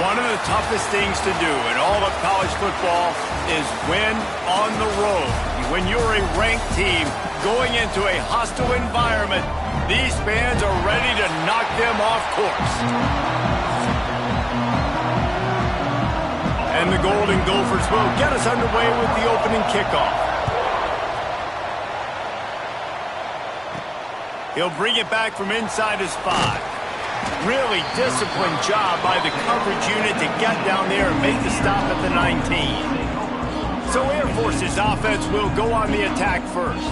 One of the toughest things to do in all of college football is win on the road. When you're a ranked team going into a hostile environment, these fans are ready to knock them off course. And the Golden Gophers will get us underway with the opening kickoff. He'll bring it back from inside his 5. Really disciplined job by the coverage unit to get down there and make the stop at the 19. So Air Force's offense will go on the attack first.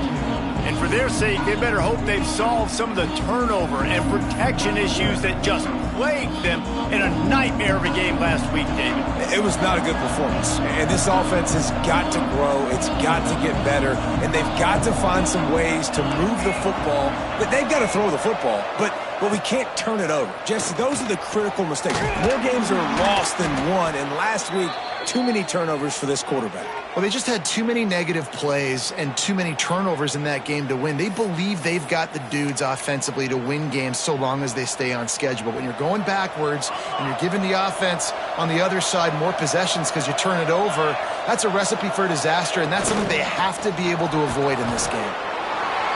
And for their sake, they better hope they've solved some of the turnover and protection issues that just plagued them in a nightmare of a game last week, David. It was not a good performance. And this offense has got to grow. It's got to get better. And they've got to find some ways to move the football. But they've got to throw the football. But we can't turn it over. Jesse, those are the critical mistakes. More games are lost than won. And last week, too many turnovers for this quarterback. Well, they just had too many negative plays and too many turnovers in that game to win. They believe they've got the dudes offensively to win games so long as they stay on schedule. But when you're going backwards and you're giving the offense on the other side more possessions because you turn it over, that's a recipe for disaster, and that's something they have to be able to avoid in this game.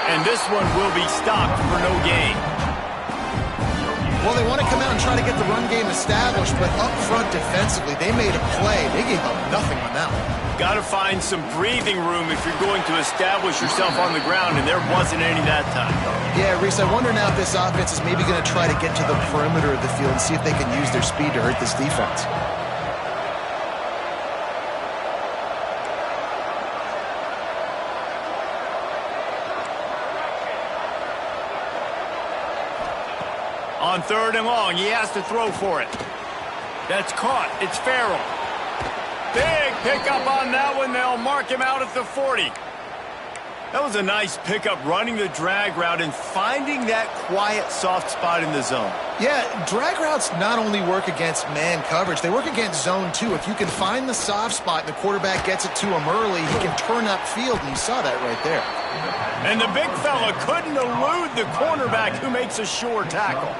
And this one will be stopped for no gain. Well, they want to come out and try to get the run game established, but up front defensively, they made a play. They gave up nothing on that one. Got to find some breathing room if you're going to establish yourself on the ground, and there wasn't any that time. Yeah, Reese, I wonder now if this offense is maybe going to try to get to the perimeter of the field and see if they can use their speed to hurt this defense. On 3rd and long, he has to throw for it. That's caught. It's Farrell. Big pickup on that one. They'll mark him out at the 40. That was a nice pickup, running the drag route and finding that quiet, soft spot in the zone. Yeah, drag routes not only work against man coverage, they work against zone too. If you can find the soft spot and the quarterback gets it to him early, he can turn upfield, and you saw that right there. And the big fella couldn't elude the cornerback who makes a sure tackle.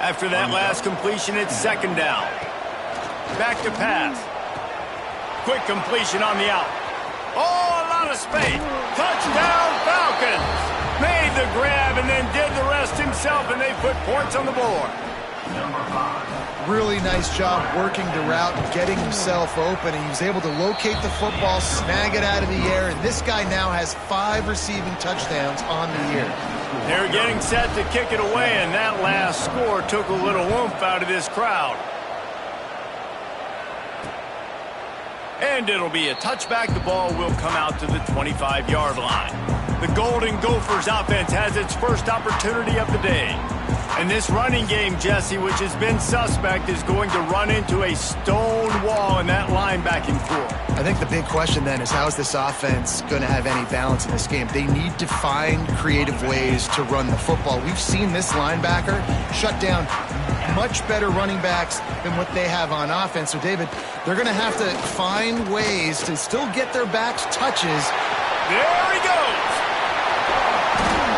After that last completion, it's 2nd down. Back to pass. Quick completion on the out. Oh, a lot of space. Touchdown, Falcons. Made the grab and then did the rest himself, and they put points on the board. Really nice job working the route and getting himself open. And he was able to locate the football, snag it out of the air, and this guy now has 5 receiving touchdowns on the year. They're getting set to kick it away, and that last score took a little oomph out of this crowd. And it'll be a touchback. The ball will come out to the 25-yard line. The Golden Gophers offense has its first opportunity of the day. And this running game, Jesse, which has been suspect, is going to run into a stone wall in that linebacking core. I think the big question then is, how is this offense going to have any balance in this game? They need to find creative ways to run the football. We've seen this linebacker shut down much better running backs than what they have on offense. So, David, they're going to have to find ways to still get their backs touches. There he goes.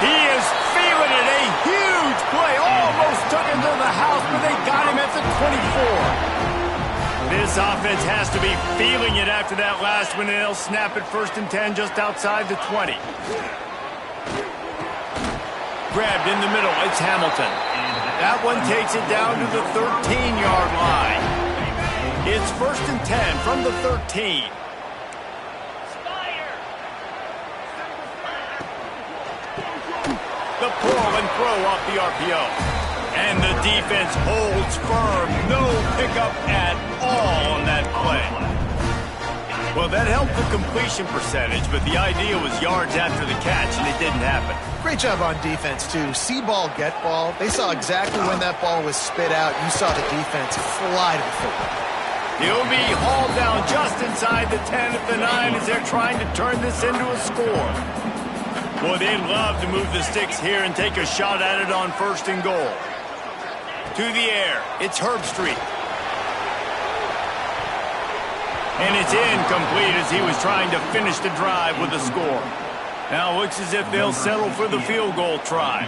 He is feeling it. A huge play. Almost took him to the house, but they got him at the 24. This offense has to be feeling it after that last one, and they'll snap it 1st and 10 just outside the 20. Grabbed in the middle. It's Hamilton. That one takes it down to the 13-yard line. It's 1st and 10 from the 13. The pull and throw off the RPO. And the defense holds firm. No pickup at all on that play. Well, that helped the completion percentage, but the idea was yards after the catch, and it didn't happen. Great job on defense, too. See ball, get ball. They saw exactly when that ball was spit out. You saw the defense fly to the football. He'll be hauled down just inside the 10 at the 9 as they're trying to turn this into a score. Boy, they'd love to move the sticks here and take a shot at it on 1st and goal. To the air, it's Herbstreit. And it's incomplete as he was trying to finish the drive with a score. Now it looks as if they'll settle for the field goal try.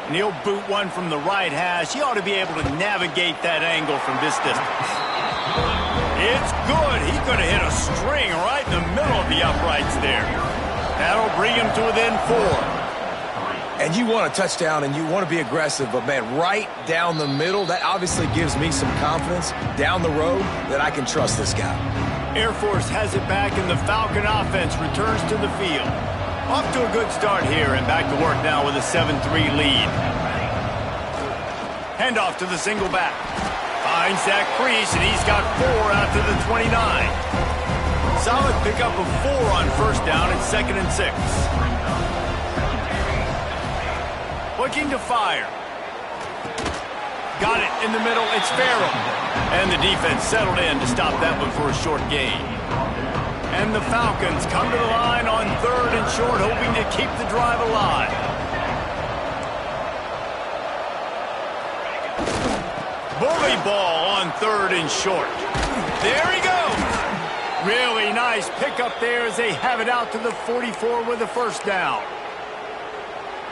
And he'll boot one from the right hash. He ought to be able to navigate that angle from this distance. It's good. He could have hit a string right in the middle of the uprights there. That'll bring him to within 4. And you want a touchdown and you want to be aggressive, but, man, right down the middle, that obviously gives me some confidence down the road that I can trust this guy. Air Force has it back, and the Falcon offense returns to the field. Off to a good start here, and back to work now with a 7-3 lead. Handoff to the single back. Finds that crease, and he's got 4 out to the 29. Solid pickup of 4 on first down and 2nd and 6. Looking to fire. Got it in the middle. It's Farrell. And the defense settled in to stop that one for a short gain. And the Falcons come to the line on 3rd and short, hoping to keep the drive alive. Bully ball on 3rd and short. There he goes. Really nice pickup there as they have it out to the 44 with a first down.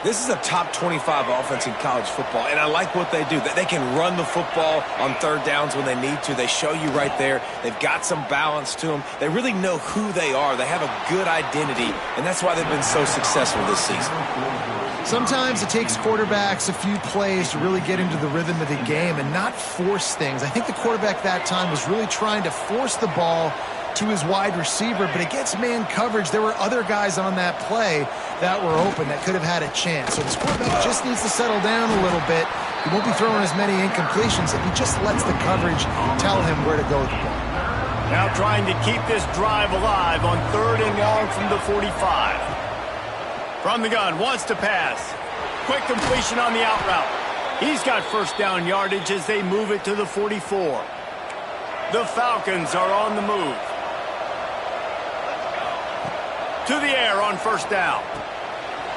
This is a top 25 offense in college football, and I like what they do. They can run the football on 3rd downs when they need to. They show you right there. They've got some balance to them. They really know who they are. They have a good identity, and that's why they've been so successful this season. Sometimes it takes quarterbacks a few plays to really get into the rhythm of the game and not force things. I think the quarterback that time was really trying to force the ball to his wide receiver, but against man coverage, there were other guys on that play that were open that could have had a chance. So this quarterback just needs to settle down a little bit. He won't be throwing as many incompletions if he just lets the coverage tell him where to go with the ball. Now trying to keep this drive alive on 3rd and long from the 45. From the gun, wants to pass. Quick completion on the out route. He's got first down yardage as they move it to the 44. The Falcons are on the move. To the air on first down.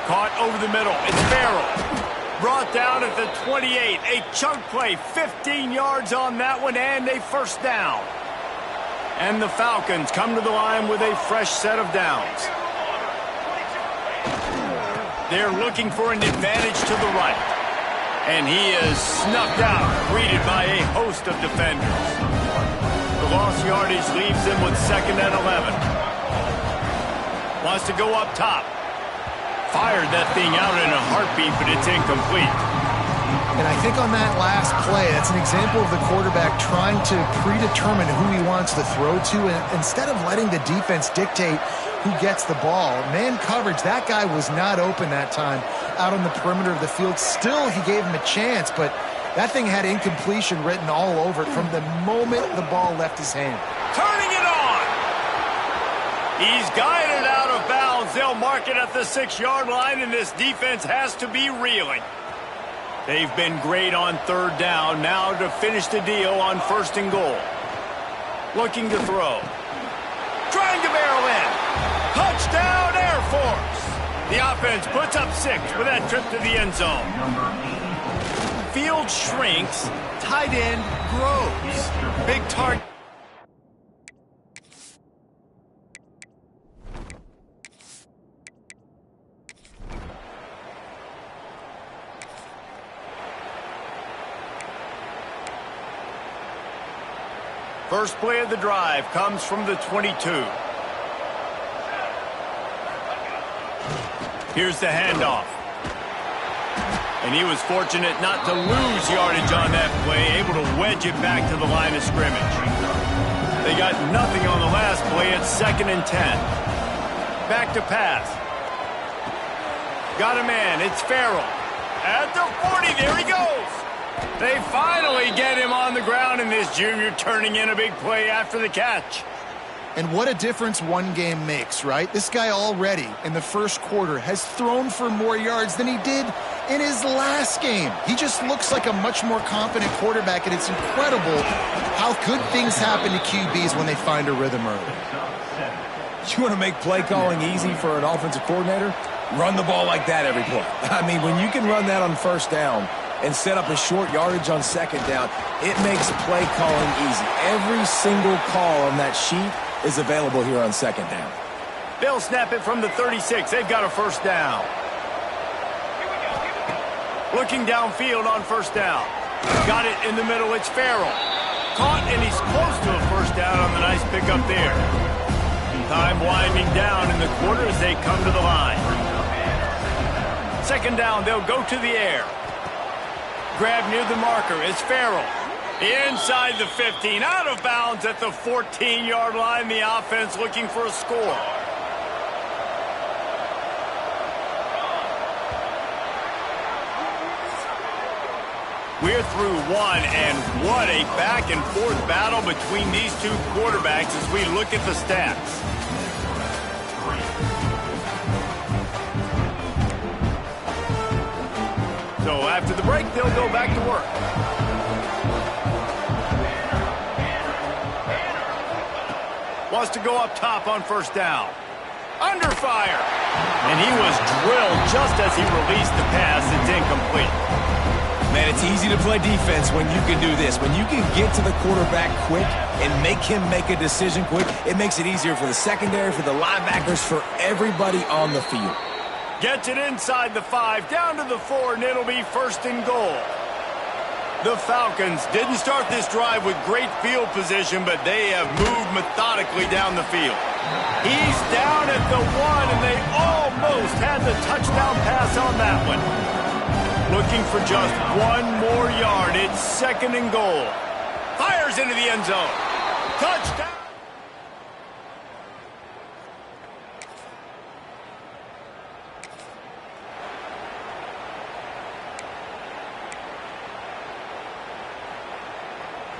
Caught over the middle. It's Farrell. Brought down at the 28. A chunk play. 15 yards on that one and a first down. And the Falcons come to the line with a fresh set of downs. They're looking for an advantage to the right. And he is snuffed out, greeted by a host of defenders. The lost yardage leaves him with 2nd and 11. Wants to go up top. Fired that thing out in a heartbeat, but it's incomplete. And I think on that last play, that's an example of the quarterback trying to predetermine who he wants to throw to, and instead of letting the defense dictate who gets the ball. Man coverage, that guy was not open that time out on the perimeter of the field. Still, he gave him a chance, but that thing had incompletion written all over it from the moment the ball left his hand. Turning it on! He's guided out of bounds. They'll mark it at the 6-yard line, and this defense has to be reeling. They've been great on 3rd down. Now to finish the deal on 1st and goal. Looking to throw. Trying to barrel in. Touchdown, Air Force! The offense puts up 6 with that trip to the end zone. Field shrinks. Tight end grows. Big target. First play of the drive comes from the 22. Here's the handoff. And he was fortunate not to lose yardage on that play, able to wedge it back to the line of scrimmage. They got nothing on the last play. It's 2nd and 10. Back to pass. Got a man. It's Farrell. At the 40. There he goes. They finally get him on the ground, and this junior turning in a big play after the catch. And what a difference one game makes, right? This guy already in the first quarter has thrown for more yards than he did in his last game. He just looks like a much more confident quarterback, and it's incredible how good things happen to QBs when they find a rhythm early. You want to make play calling easy for an offensive coordinator? Run the ball like that every play. I mean, when you can run that on first down and set up a short yardage on second down, it makes play calling easy. Every single call on that sheet is available here on second down. They'll snap it from the 36. They've got a first down. Looking downfield on first down. Got it in the middle. It's Farrell. Caught, and he's close to a first down on the nice pickup there. Time winding down in the quarter as they come to the line. Second down, they'll go to the air. Grab near the marker. It's Farrell. Inside the 15, out of bounds at the 14-yard line. The offense looking for a score. We're through one, and what a back-and-forth battle between these two quarterbacks as we look at the stats. So after the break, they'll go back to work. Wants to go up top on first down. Under fire. And he was drilled just as he released the pass. It's incomplete. Man, it's easy to play defense when you can do this. When you can get to the quarterback quick and make him make a decision quick, it makes it easier for the secondary, for the linebackers, for everybody on the field. Gets it inside the 5, down to the 4, and it'll be first and goal. The Falcons didn't start this drive with great field position, but they have moved methodically down the field. He's down at the 1, and they almost had the touchdown pass on that one. Looking for just one more yard. It's second and goal. Fires into the end zone. Touchdown.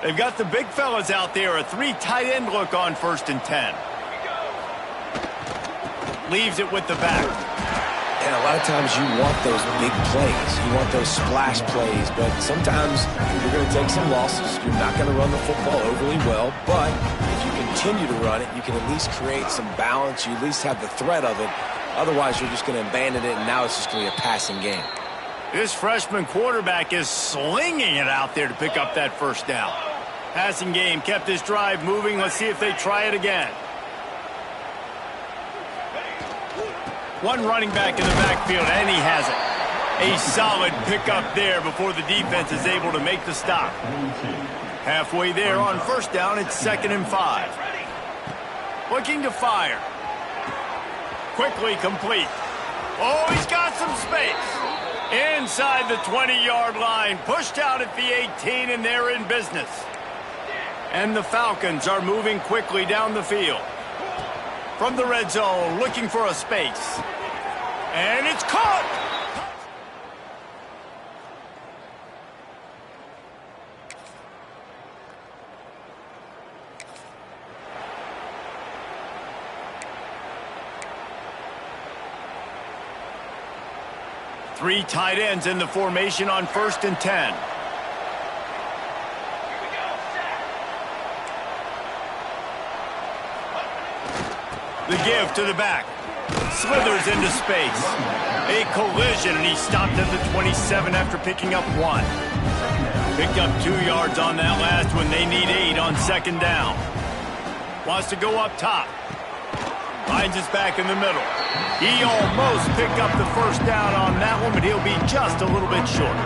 They've got the big fellas out there. A 3 tight end look on first and 10. Leaves it with the back. And a lot of times you want those big plays. You want those splash plays. But sometimes you're going to take some losses. You're not going to run the football overly well. But if you continue to run it, you can at least create some balance. You at least have the threat of it. Otherwise, you're just going to abandon it, and now it's just going to be a passing game. This freshman quarterback is slinging it out there to pick up that first down. Passing game kept this drive moving. Let's see if they try it again. One running back in the backfield, and he has it. A solid pickup there before the defense is able to make the stop. Halfway there on first down, it's second and 5. Looking to fire. Quickly complete. Oh, he's got some space. Inside the 20-yard line, pushed out at the 18, and they're in business. And the Falcons are moving quickly down the field. From the red zone, looking for a space. And it's caught! Three tight ends in the formation on first and 10. The give to the back. Slithers into space. A collision, and he stopped at the 27 after picking up 1. Picked up 2 yards on that last one. They need 8 on second down. Wants to go up top. Finds his back in the middle. He almost picked up the first down on that one, but he'll be just a little bit short.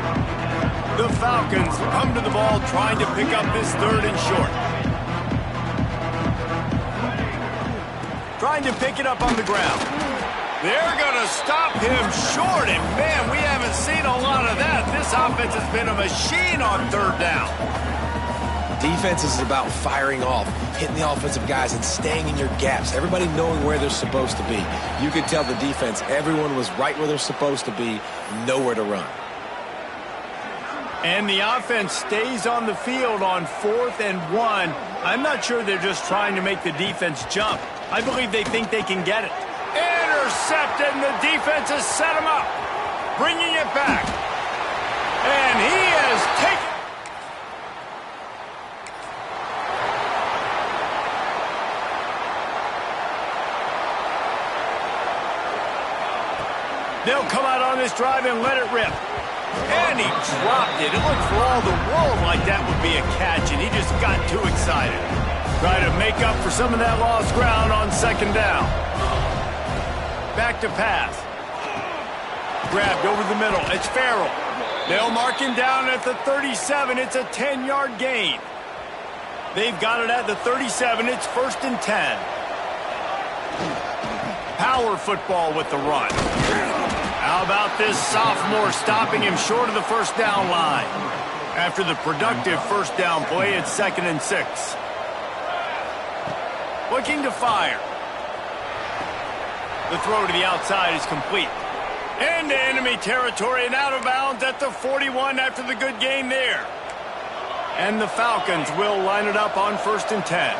The Falcons come to the ball trying to pick up this third and short. Trying to pick it up on the ground. They're going to stop him short, and man, we haven't seen a lot of that. This offense has been a machine on third down. Defense is about firing off, hitting the offensive guys, and staying in your gaps. Everybody knowing where they're supposed to be. You could tell the defense, everyone was right where they're supposed to be, nowhere to run. And the offense stays on the field on 4th and 1. I'm not sure they're just trying to make the defense jump. I believe they think they can get it. Intercepted, and the defense has set him up. Bringing it back. And he has taken... They'll come out on this drive and let it rip. And he dropped it. It looked for all the world like that would be a catch, and he just got too excited. Try to make up for some of that lost ground on second down. Back to pass. Grabbed over the middle. It's Farrell. They'll mark him down at the 37. It's a 10-yard gain. They've got it at the 37. It's 1st and 10. Power football with the run. How about this sophomore stopping him short of the first down line? After the productive first down play, it's 2nd and 6. Looking to fire. The throw to the outside is complete. Into enemy territory and out of bounds at the 41 after the good gain there. And the Falcons will line it up on 1st and 10.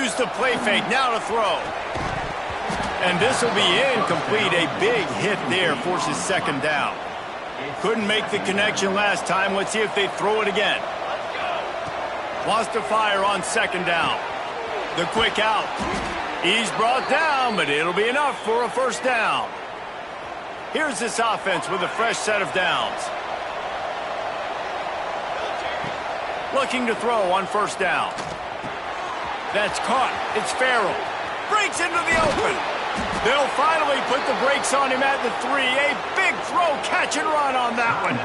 Use the play fake, now to throw. And this will be incomplete. A big hit there forces 2nd down. Couldn't make the connection last time. Let's see if they throw it again. Wants to fire on 2nd down. The quick out. He's brought down, but it'll be enough for a first down. Here's this offense with a fresh set of downs. Looking to throw on 1st down. That's caught. It's Farrell. Breaks into the open. They'll finally put the brakes on him at the 3. A big throw, catch and run on that one.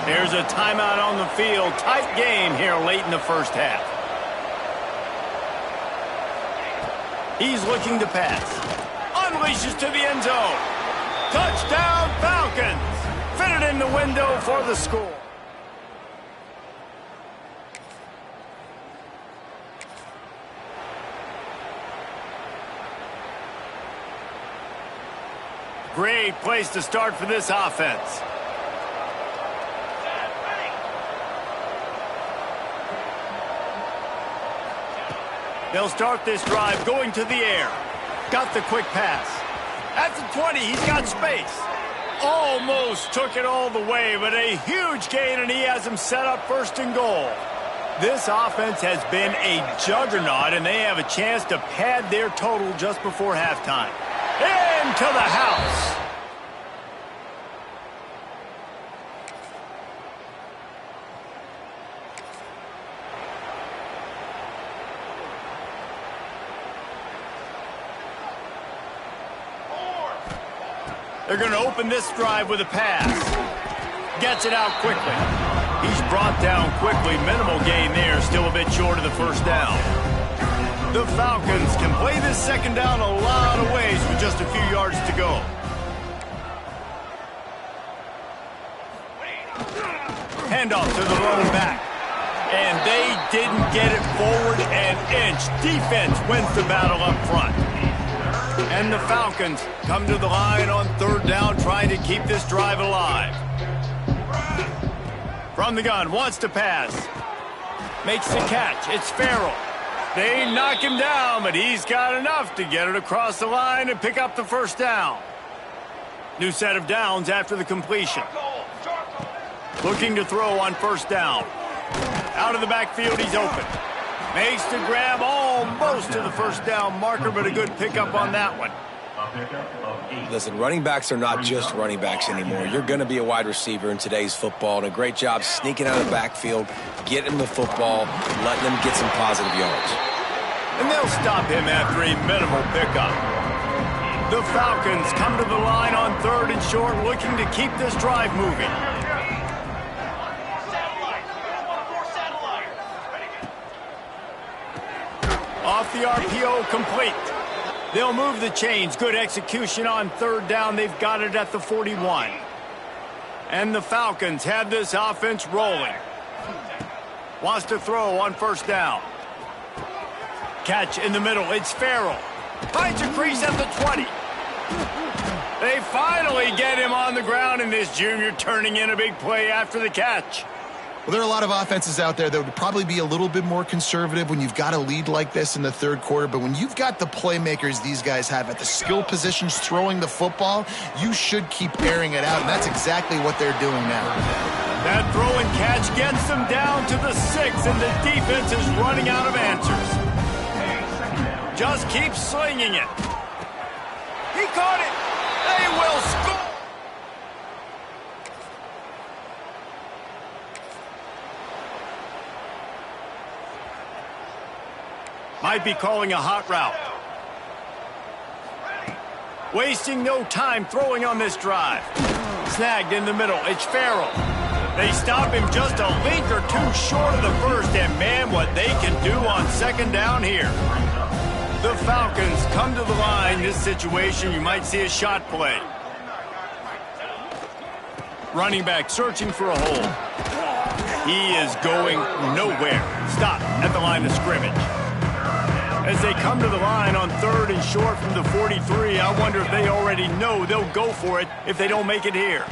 There's a timeout on the field. Tight game here late in the first half. He's looking to pass. Unleashes to the end zone. Touchdown, Falcons. Fitted in the window for the score. Great place to start for this offense. They'll start this drive going to the air. Got the quick pass. At the 20, he's got space. Almost took it all the way, but a huge gain, and he has him set up 1st and goal. This offense has been a juggernaut, and they have a chance to pad their total just before halftime. Into the house. They're going to open this drive with a pass. Gets it out quickly. He's brought down quickly. Minimal gain there. Still a bit short of the first down. The Falcons can play this 2nd down a lot of ways with just a few yards to go. Handoff to the running back. And they didn't get it forward an inch. Defense wins the battle up front. And the Falcons come to the line on 3rd down, trying to keep this drive alive. From the gun, wants to pass. Makes the catch. It's Farrell. They knock him down, but he's got enough to get it across the line and pick up the first down. New set of downs after the completion. Looking to throw on 1st down. Out of the backfield, he's open. Makes the grab almost to the first down marker, but a good pickup on that one. Listen, running backs are not just running backs anymore. You're going to be a wide receiver in today's football, and a great job sneaking out of the backfield, getting the football, letting them get some positive yards. And they'll stop him after a minimal pickup. The Falcons come to the line on 3rd and short, looking to keep this drive moving. Off the RPO, complete. They'll move the chains. Good execution on 3rd down. They've got it at the 41. And the Falcons have this offense rolling. Wants to throw on 1st down. Catch in the middle. It's Farrell. Finds a crease at the 20. They finally get him on the ground, and this junior turning in a big play after the catch. Well, there are a lot of offenses out there that would probably be a little bit more conservative when you've got a lead like this in the 3rd quarter. But when you've got the playmakers these guys have at the skill positions throwing the football, you should keep airing it out. And that's exactly what they're doing now. That throw and catch gets them down to the 6, and the defense is running out of answers. Just keep slinging it. He caught it. They will score. Might be calling a hot route. Wasting no time throwing on this drive. Snagged in the middle. It's Farrell. They stop him just a length or two short of the first, and man, what they can do on second down here. The Falcons come to the line. This situation, you might see a shot play. Running back searching for a hole. He is going nowhere. Stop at the line of scrimmage. As they come to the line on 3rd and short from the 43, I wonder if they already know they'll go for it if they don't make it here.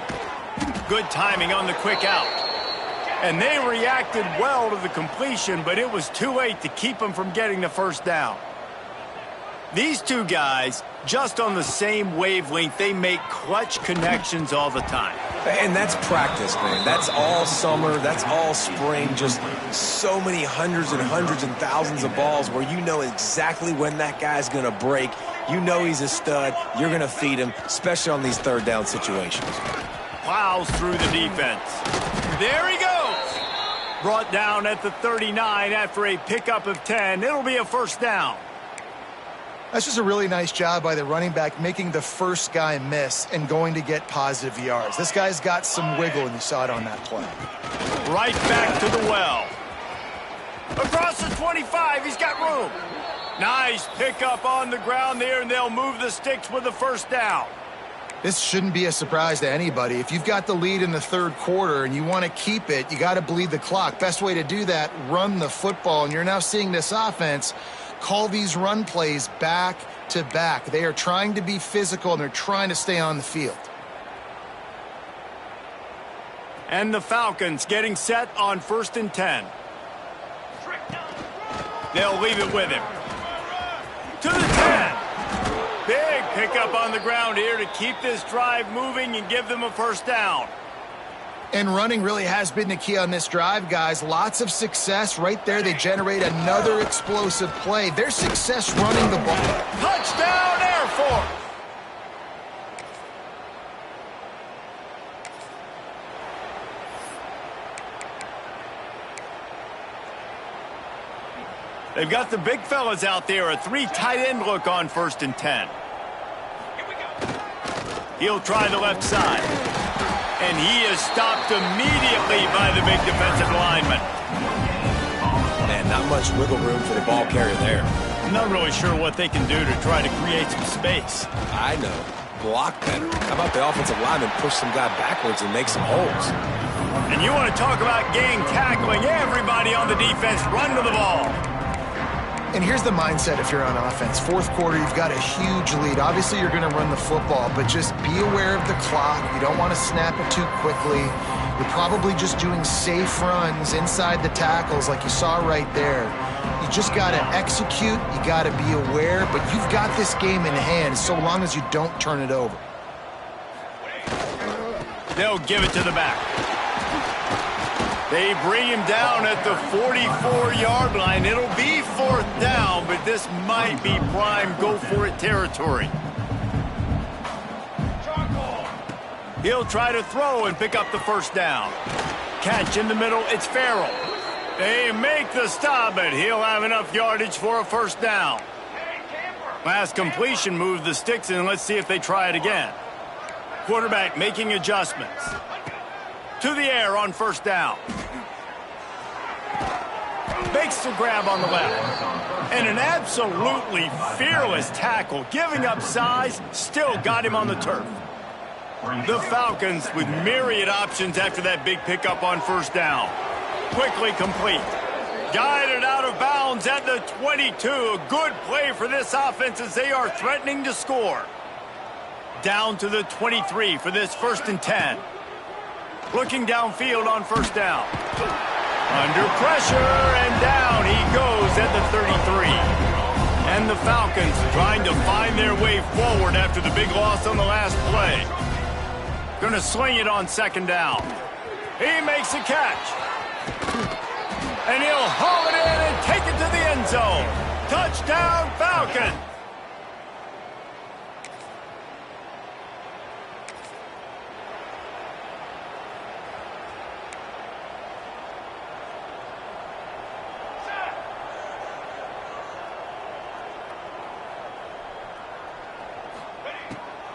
Good timing on the quick out. And they reacted well to the completion, but it was too late to keep them from getting the first down. These two guys, just on the same wavelength, they make clutch connections all the time. And that's practice, man. That's all summer. That's all spring. Just so many hundreds and hundreds and thousands of balls where you know exactly when that guy's going to break. You know he's a stud. You're going to feed him, especially on these third down situations. Plows through the defense. There he goes. Brought down at the 39 after a pickup of 10. It'll be a first down. That's just a really nice job by the running back making the first guy miss and going to get positive yards. This guy's got some wiggle, and you saw it on that play. Right back to the well. Across the 25, he's got room. Nice pickup on the ground there, and they'll move the sticks with the first down. This shouldn't be a surprise to anybody. If you've got the lead in the third quarter and you want to keep it, you got to bleed the clock. Best way to do that, run the football. And you're now seeing this offense call these run plays back to back. They are trying to be physical, and they're trying to stay on the field. And the Falcons getting set on 1st and 10. They'll leave it with him. To the 10. Big pickup on the ground here to keep this drive moving and give them a first down. And running really has been the key on this drive, guys. Lots of success right there. They generate another explosive play. Their success running the ball. Touchdown, Air Force! They've got the big fellas out there. A 3 tight end look on 1st and 10. He'll try the left side. And he is stopped immediately by the big defensive lineman. Man, not much wiggle room for the ball carrier there. I'm not really sure what they can do to try to create some space. I know. Block better. How about the offensive lineman push some guy backwards and make some holes? And you want to talk about game tackling. Everybody on the defense run to the ball. And here's the mindset if you're on offense. Fourth quarter, you've got a huge lead. Obviously, you're going to run the football, but just be aware of the clock. You don't want to snap it too quickly. You're probably just doing safe runs inside the tackles like you saw right there. You just got to execute. You got to be aware, but you've got this game in hand so long as you don't turn it over. They'll give it to the back. They bring him down at the 44-yard line. It'll be 4th down, but this might be prime go-for-it territory. He'll try to throw and pick up the first down. Catch in the middle, it's Farrell. They make the stop, but he'll have enough yardage for a first down. Last completion moved the sticks, and let's see if they try it again. Quarterback making adjustments. To the air on 1st down. Makes the grab on the left. And an absolutely fearless tackle. Giving up size, still got him on the turf. The Falcons with myriad options after that big pickup on 1st down. Quickly complete. Guided out of bounds at the 22. A good play for this offense as they are threatening to score. Down to the 23 for this 1st and 10. Looking downfield on 1st down. Under pressure, and down he goes at the 33. And the Falcons trying to find their way forward after the big loss on the last play. Going to sling it on 2nd down. He makes a catch. And he'll haul it in and take it to the end zone. Touchdown, Falcons!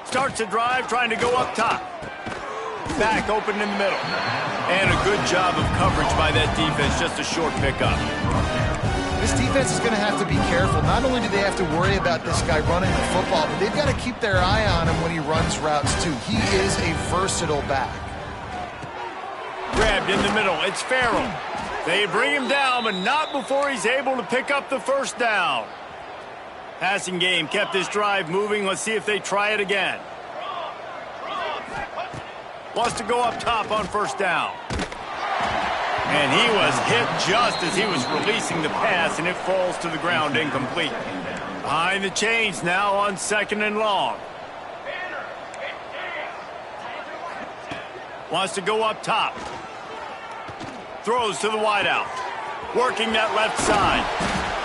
Starts a drive trying to go up top. back open in the middle. And a good job of coverage by that defense, just a short pickup. This defense is going to have to be careful. Not only do they have to worry about this guy running the football, but they've got to keep their eye on him when he runs routes too. He is a versatile back. Grabbed in the middle. It's Farrell. They bring him down, but not before he's able to pick up the first down. Passing game kept this drive moving. Let's see if they try it again. Wants to go up top on first down. And he was hit just as he was releasing the pass, and it falls to the ground incomplete. Behind the chains now on 2nd and long. Wants to go up top. Throws to the wideout. Working that left side.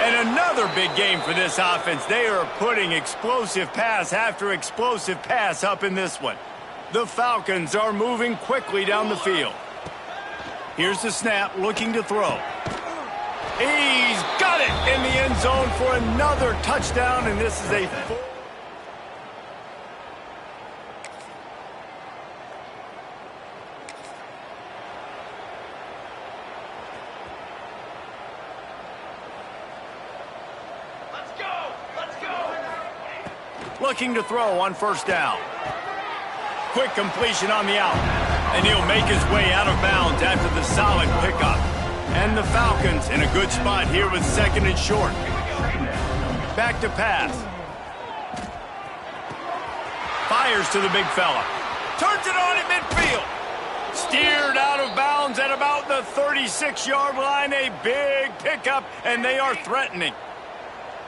And another big game for this offense. They are putting explosive pass after explosive pass up in this one. The Falcons are moving quickly down the field. Here's the snap, looking to throw. He's got it in the end zone for another touchdown, and this is a full... Looking to throw on first down. Quick completion on the out. And he'll make his way out of bounds after the solid pickup. And the Falcons in a good spot here with 2nd and short. Back to pass. Fires to the big fella. Turns it on at midfield. Steered out of bounds at about the 36-yard line. A big pickup, and they are threatening.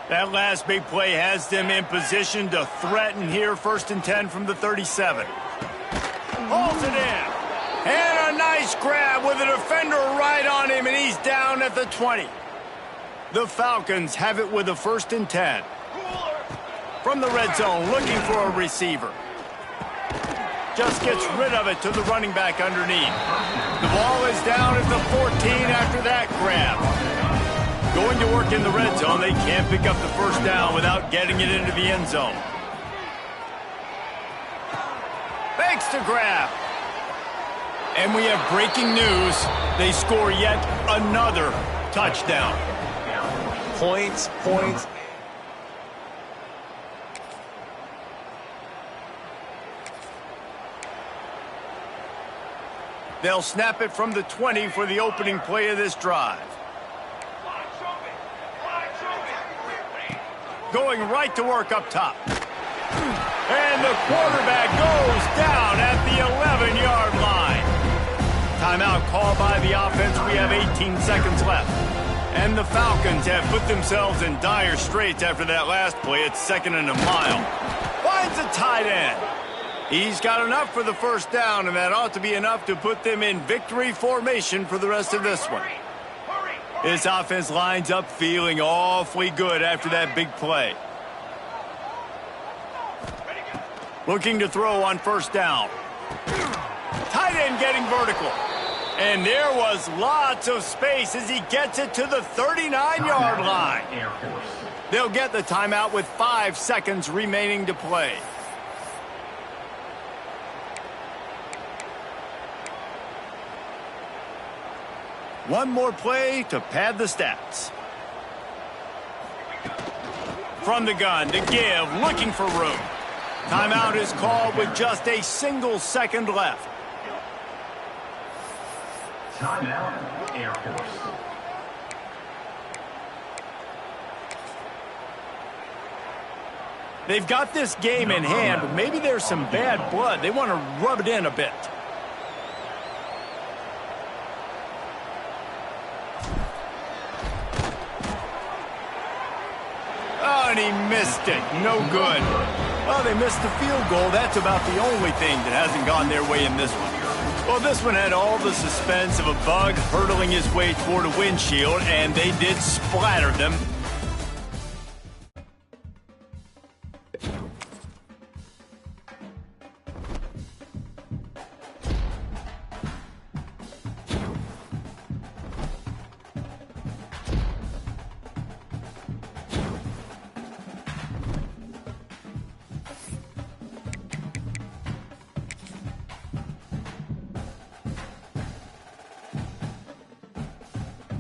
That last big play has them in position to threaten here. 1st and 10 from the 37. Holds it in. And a nice grab with a defender right on him, and he's down at the 20. The Falcons have it with a 1st and 10. From the red zone, looking for a receiver. Just gets rid of it to the running back underneath. The ball is down at the 14 after that grab. Going to work in the red zone. They can't pick up the first down without getting it into the end zone. Thanks to grab. And we have breaking news. They score yet another touchdown. Points. They'll snap it from the 20 for the opening play of this drive. Going right to work up top. And the quarterback goes down at the 11-yard line. Timeout called by the offense. We have 18 seconds left. And the Falcons have put themselves in dire straits after that last play. It's 2nd and a mile. Finds a tight end. He's got enough for the first down, and that ought to be enough to put them in victory formation for the rest of this one. This offense lines up feeling awfully good after that big play. Looking to throw on first down. Tight end getting vertical. And there was lots of space as he gets it to the 39-yard line. They'll get the timeout with 5 seconds remaining to play. One more play to pad the stats. From the gun to give, looking for room. Timeout is called with just a single second left. Timeout, Air Force. They've got this game in hand, but maybe there's some bad blood. They want to rub it in a bit. Oh, and he missed it. No good. Well, they missed the field goal. That's about the only thing that hasn't gone their way in this one. Well, this one had all the suspense of a bug hurtling his way toward a windshield, and they did splatter them.